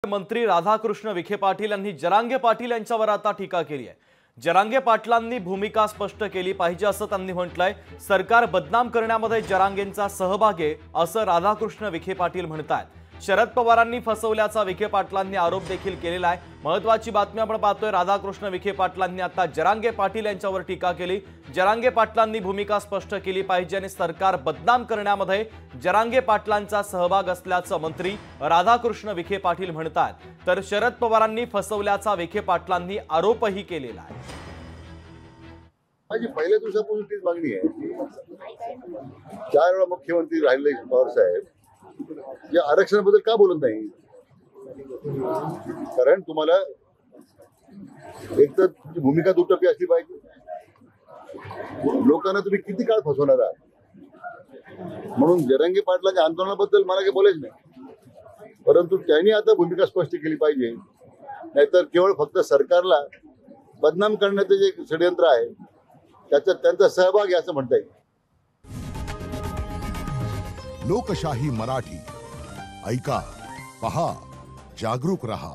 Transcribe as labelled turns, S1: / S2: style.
S1: मंत्री राधाकृष्ण विखे पाटील यांनी जरांगे पाटील यांच्यावर आता टीका केली आहे। जरांगे पाटलांनी भूमिका स्पष्ट केली पाहिजे असं त्यांनी म्हटलंय। सरकार बदनाम करण्यामध्ये जरांगेंचा सहभाग आहे असं राधाकृष्ण विखे पाटील म्हणतात। शरद पवारांनी फसवल्याचा विखे पाटलांनी आरोप देखील केलेला आहे। महत्त्वाची बातमी आपण पाहतोय, राधाकृष्ण विखे पाटलांनी आता जरांगे पाटील यांच्यावर टीका केली। जरांगे पाटलांनी भूमिका स्पष्ट केली पाहिजे आणि सरकार बदनाम करण्यामध्ये जरांगे पाटलांचा सहभाग असल्याचं मंत्री राधाकृष्ण विखे पाटील म्हणतात। तर शरद पवारांनी फसवल्याचा विखे पाटलांनी आरोपही केलेला आहे।
S2: माझी पहिल्या दिवसापासून तीच मागणी आहे। 4 वेळा मुख्यमंत्री राहिले पवार साहेब, या आरक्षणाबद्दल का बोलत नाही? कारण तुम्हाला एक तर तुमची भूमिका दुटप्पी असली पाहिजे। लोकांना तुम्ही किती काळ फसवणार आहात? म्हणून जरांगे पाटलांच्या आंदोलनाबद्दल मला काही बोलायचं नाही, परंतु त्यांनी आता भूमिका स्पष्ट केली पाहिजे। नाहीतर केवळ फक्त सरकारला बदनाम करण्याचे जे षडयंत्र आहे त्याच्यात त्यांचा सहभाग आहे असं म्हणता येईल।
S3: लोकशाही मराठी ऐका, पहा, जागरूक रहा।